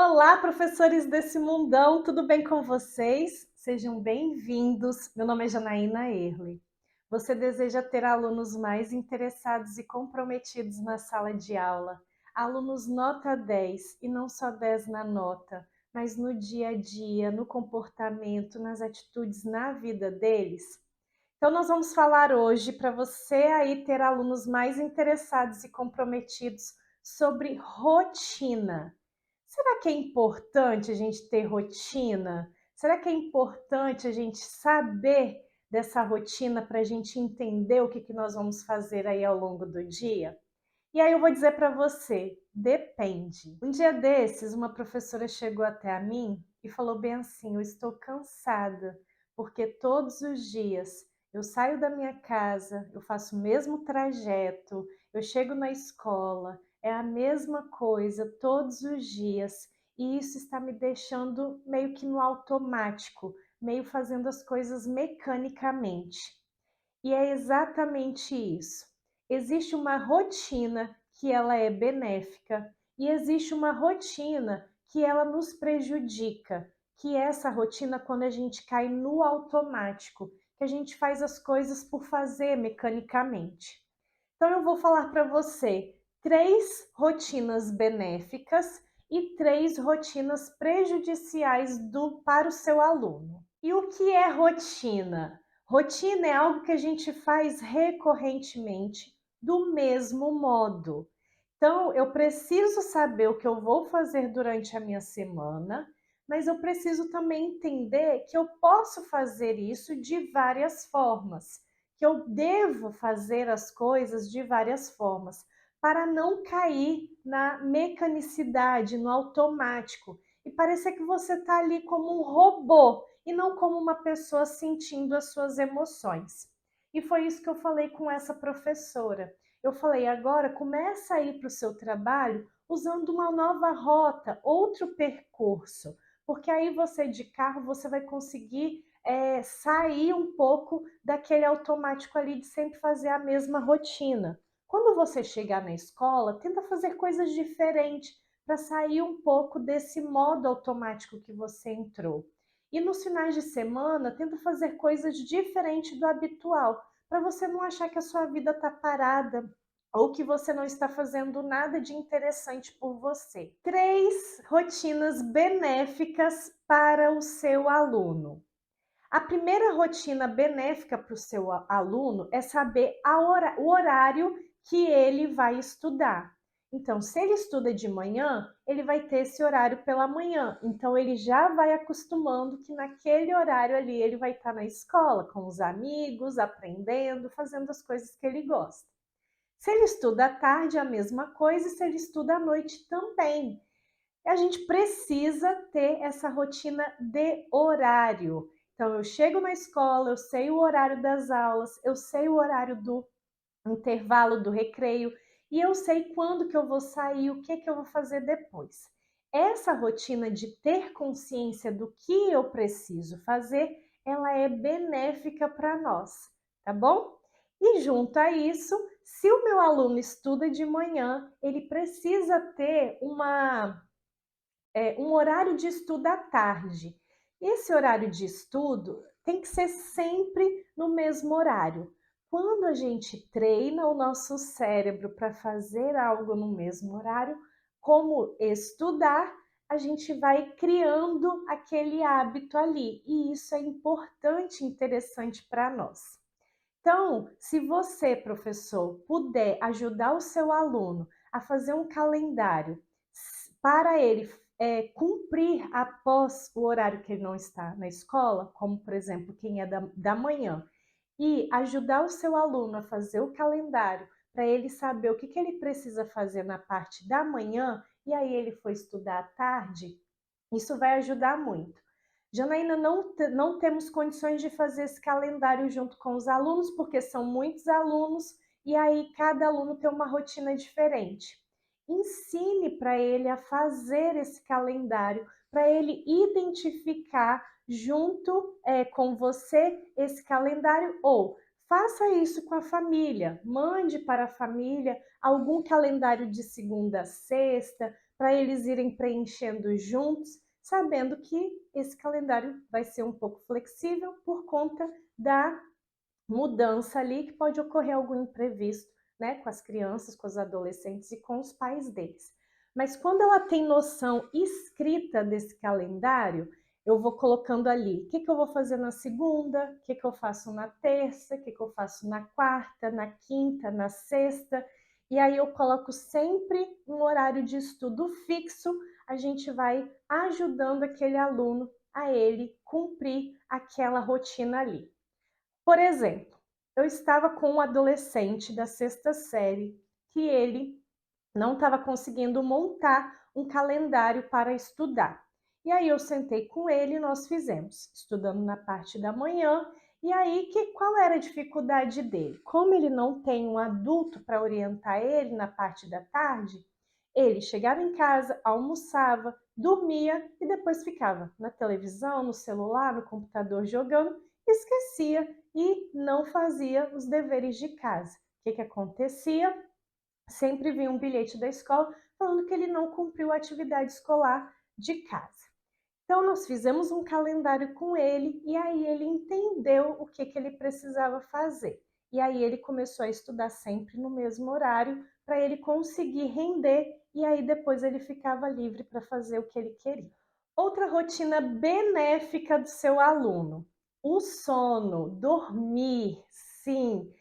Olá, professores desse mundão, tudo bem com vocês? Sejam bem-vindos. Meu nome é Janaína Erle. Você deseja ter alunos mais interessados e comprometidos na sala de aula, alunos nota 10 e não só 10 na nota, mas no dia a dia, no comportamento, nas atitudes, na vida deles? Então, nós vamos falar hoje para você aí ter alunos mais interessados e comprometidos sobre rotina. Será que é importante a gente ter rotina? Será que é importante a gente saber dessa rotina para a gente entender o que nós vamos fazer aí ao longo do dia? E aí eu vou dizer para você, depende. Um dia desses, uma professora chegou até a mim e falou bem assim: eu estou cansada, porque todos os dias eu saio da minha casa, eu faço o mesmo trajeto, eu chego na escola, é a mesma coisa todos os dias, e isso está me deixando meio que no automático, meio fazendo as coisas mecanicamente. E é exatamente isso. Existe uma rotina que ela é benéfica e existe uma rotina que ela nos prejudica, que é essa rotina quando a gente cai no automático, que a gente faz as coisas por fazer mecanicamente. Então eu vou falar para você 3 rotinas benéficas e 3 rotinas prejudiciais para o seu aluno. E o que é rotina? Rotina é algo que a gente faz recorrentemente do mesmo modo. Então, eu preciso saber o que eu vou fazer durante a minha semana, mas eu preciso também entender que eu posso fazer isso de várias formas, que eu devo fazer as coisas de várias formas, para não cair na mecanicidade, no automático, e parecer que você está ali como um robô e não como uma pessoa sentindo as suas emoções. E foi isso que eu falei com essa professora. Eu falei, agora começa a ir para o seu trabalho usando uma nova rota, outro percurso, porque aí você de carro você vai conseguir sair um pouco daquele automático ali de sempre fazer a mesma rotina. Quando você chegar na escola, tenta fazer coisas diferentes para sair um pouco desse modo automático que você entrou. E nos finais de semana, tenta fazer coisas diferentes do habitual, para você não achar que a sua vida está parada ou que você não está fazendo nada de interessante por você. 3 rotinas benéficas para o seu aluno. A primeira rotina benéfica para o seu aluno é saber o horário que ele vai estudar. Então, se ele estuda de manhã, ele vai ter esse horário pela manhã. Então, ele já vai acostumando que naquele horário ali ele vai estar na escola, com os amigos, aprendendo, fazendo as coisas que ele gosta. Se ele estuda à tarde, a mesma coisa, e se ele estuda à noite também. A gente precisa ter essa rotina de horário. Então, eu chego na escola, eu sei o horário das aulas, eu sei o horário do intervalo do recreio e eu sei quando que eu vou sair, o que que eu vou fazer depois. Essa rotina de ter consciência do que eu preciso fazer, ela é benéfica para nós, tá bom? E junto a isso, se o meu aluno estuda de manhã, ele precisa ter um horário de estudo à tarde. Esse horário de estudo tem que ser sempre no mesmo horário. Quando a gente treina o nosso cérebro para fazer algo no mesmo horário, como estudar, a gente vai criando aquele hábito ali. E isso é importante e interessante para nós. Então, se você, professor, puder ajudar o seu aluno a fazer um calendário para ele cumprir após o horário que ele não está na escola, como por exemplo quem é da manhã, e ajudar o seu aluno a fazer o calendário para ele saber o que ele precisa fazer na parte da manhã, e aí ele for estudar à tarde, isso vai ajudar muito. Janaína, não temos condições de fazer esse calendário junto com os alunos, porque são muitos alunos e aí cada aluno tem uma rotina diferente. Ensine para ele a fazer esse calendário, para ele identificar junto com você esse calendário, ou faça isso com a família, mande para a família algum calendário de segunda a sexta, para eles irem preenchendo juntos, sabendo que esse calendário vai ser um pouco flexível por conta da mudança ali, que pode ocorrer algum imprevisto, né, com as crianças, com os adolescentes e com os pais deles. Mas quando ela tem noção escrita desse calendário, eu vou colocando ali o que, que eu vou fazer na segunda, o que, que eu faço na terça, o que, que eu faço na quarta, na quinta, na sexta, e aí eu coloco sempre um horário de estudo fixo, a gente vai ajudando aquele aluno a ele cumprir aquela rotina ali. Por exemplo, eu estava com um adolescente da sexta série que ele não estava conseguindo montar um calendário para estudar. E aí eu sentei com ele e nós fizemos, estudando na parte da manhã. E aí, qual era a dificuldade dele? Como ele não tem um adulto para orientar ele na parte da tarde, ele chegava em casa, almoçava, dormia e depois ficava na televisão, no celular, no computador jogando, esquecia e não fazia os deveres de casa. O que acontecia? Sempre vinha um bilhete da escola falando que ele não cumpriu a atividade escolar de casa. Então, nós fizemos um calendário com ele e aí ele entendeu o que ele precisava fazer. E aí ele começou a estudar sempre no mesmo horário para ele conseguir render e aí depois ele ficava livre para fazer o que ele queria. Outra rotina benéfica do seu aluno: o sono, dormir, sim.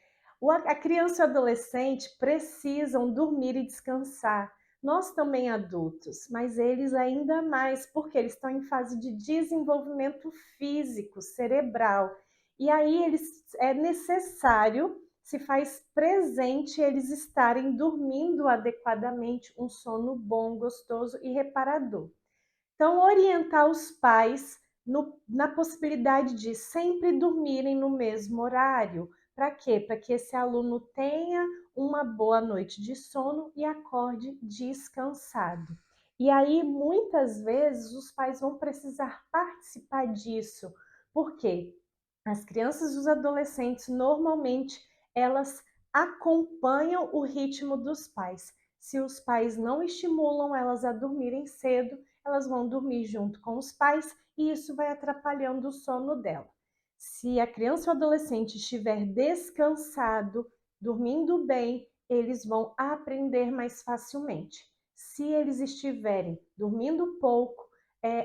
A criança e o adolescente precisam dormir e descansar. Nós também adultos, mas eles ainda mais, porque eles estão em fase de desenvolvimento físico, cerebral. E aí é necessário, se faz presente eles estarem dormindo adequadamente, um sono bom, gostoso e reparador. Então, orientar os pais na possibilidade de sempre dormirem no mesmo horário. Para quê? Para que esse aluno tenha uma boa noite de sono e acorde descansado. E aí, muitas vezes, os pais vão precisar participar disso. Por quê? As crianças e os adolescentes, normalmente, elas acompanham o ritmo dos pais. Se os pais não estimulam elas a dormirem cedo, elas vão dormir junto com os pais e isso vai atrapalhando o sono dela. Se a criança ou adolescente estiver descansado, dormindo bem, eles vão aprender mais facilmente. Se eles estiverem dormindo pouco,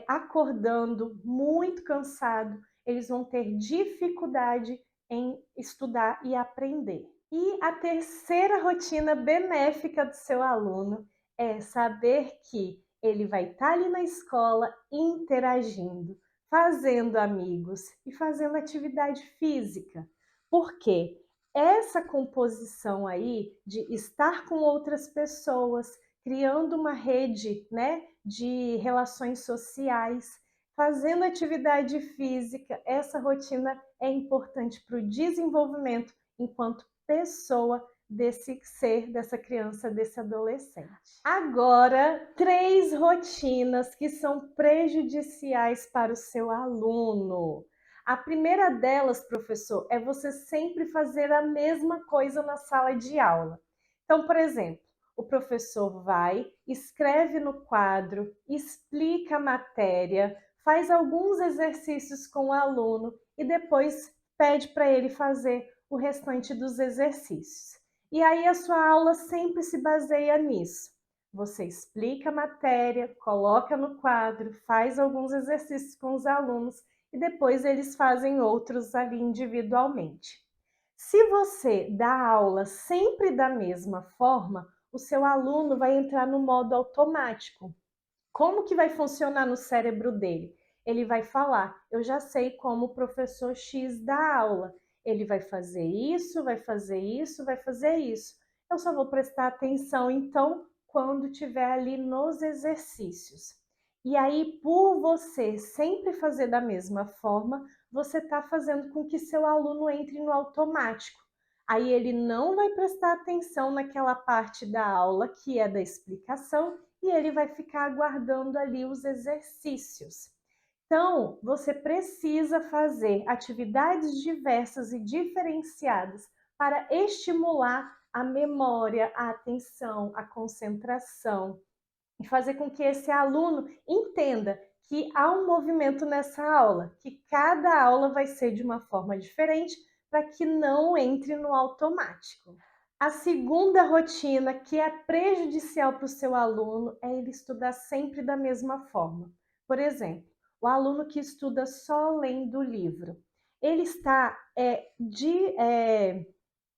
acordando muito cansado, eles vão ter dificuldade em estudar e aprender. E a terceira rotina benéfica do seu aluno é saber que ele vai estar ali na escola interagindo, fazendo amigos e fazendo atividade física. Por quê? Essa composição aí de estar com outras pessoas, criando uma rede, né, de relações sociais, fazendo atividade física, essa rotina é importante para o desenvolvimento enquanto pessoa desse ser, dessa criança, desse adolescente. Agora, 3 rotinas que são prejudiciais para o seu aluno. A primeira delas, professor, é você sempre fazer a mesma coisa na sala de aula. Então, por exemplo, o professor vai, escreve no quadro, explica a matéria, faz alguns exercícios com o aluno e depois pede para ele fazer o restante dos exercícios. E aí a sua aula sempre se baseia nisso. Você explica a matéria, coloca no quadro, faz alguns exercícios com os alunos e depois eles fazem outros ali individualmente. Se você dá aula sempre da mesma forma, o seu aluno vai entrar no modo automático. Como que vai funcionar no cérebro dele? Ele vai falar: eu já sei como o professor X dá aula. Ele vai fazer isso, vai fazer isso, vai fazer isso. Eu só vou prestar atenção, então, quando estiver ali nos exercícios. E aí, por você sempre fazer da mesma forma, você está fazendo com que seu aluno entre no automático. Aí ele não vai prestar atenção naquela parte da aula que é da explicação e ele vai ficar aguardando ali os exercícios. Então, você precisa fazer atividades diversas e diferenciadas para estimular a memória, a atenção, a concentração. e fazer com que esse aluno entenda que há um movimento nessa aula, que cada aula vai ser de uma forma diferente para que não entre no automático. A segunda rotina que é prejudicial para o seu aluno é ele estudar sempre da mesma forma. Por exemplo, o aluno que estuda só lendo o livro, ele está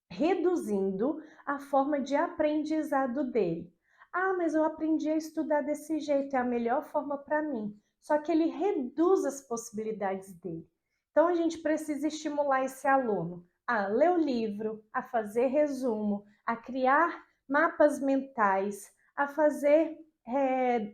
reduzindo a forma de aprendizado dele. Ah, mas eu aprendi a estudar desse jeito, é a melhor forma para mim. Só que ele reduz as possibilidades dele. Então a gente precisa estimular esse aluno a ler o livro, a fazer resumo, a criar mapas mentais, a fazer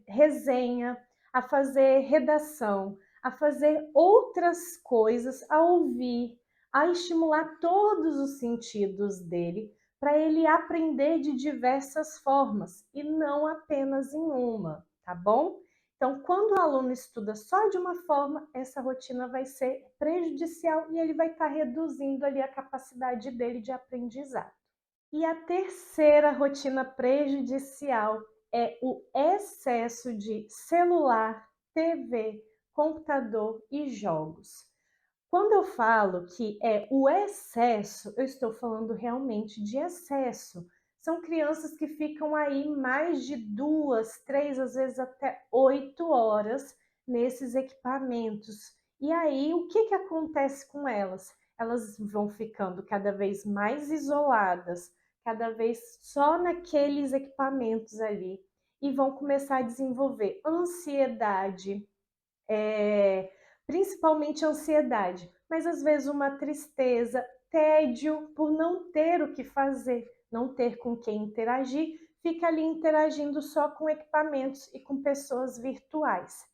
resenha, a fazer redação, a fazer outras coisas, a ouvir, a estimular todos os sentidos dele para ele aprender de diversas formas e não apenas em uma, tá bom? Então, quando o aluno estuda só de uma forma, essa rotina vai ser prejudicial e ele vai estar reduzindo ali a capacidade dele de aprendizado. E a terceira rotina prejudicial é o excesso de celular, TV, computador e jogos. Quando eu falo que é o excesso, eu estou falando realmente de excesso. São crianças que ficam aí mais de 2, 3, às vezes até 8 horas nesses equipamentos. E aí, o que acontece com elas? Elas vão ficando cada vez mais isoladas, cada vez só naqueles equipamentos ali, e vão começar a desenvolver ansiedade, principalmente ansiedade, mas às vezes uma tristeza, tédio por não ter o que fazer, não ter com quem interagir, fica ali interagindo só com equipamentos e com pessoas virtuais.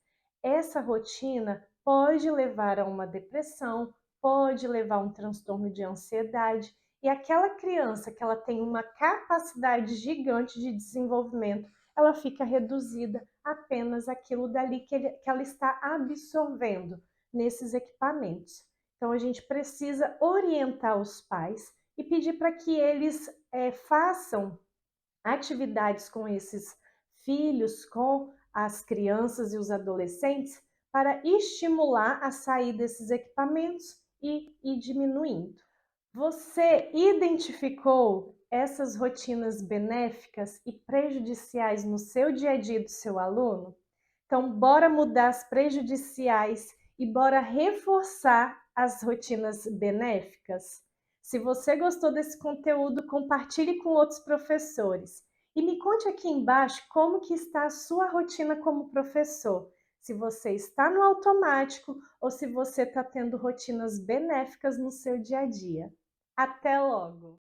Essa rotina pode levar a uma depressão, pode levar a um transtorno de ansiedade, e aquela criança que ela tem uma capacidade gigante de desenvolvimento, ela fica reduzida apenas aquilo dali que ela está absorvendo nesses equipamentos. Então a gente precisa orientar os pais e pedir para que eles façam atividades com esses filhos, com as crianças e os adolescentes, para estimular a sair desses equipamentos e ir diminuindo. Você identificou essas rotinas benéficas e prejudiciais no seu dia a dia do seu aluno? Então, bora mudar as prejudiciais e bora reforçar as rotinas benéficas? Se você gostou desse conteúdo, compartilhe com outros professores. E me conte aqui embaixo como que está a sua rotina como professor. Se você está no automático ou se você está tendo rotinas benéficas no seu dia a dia. Até logo!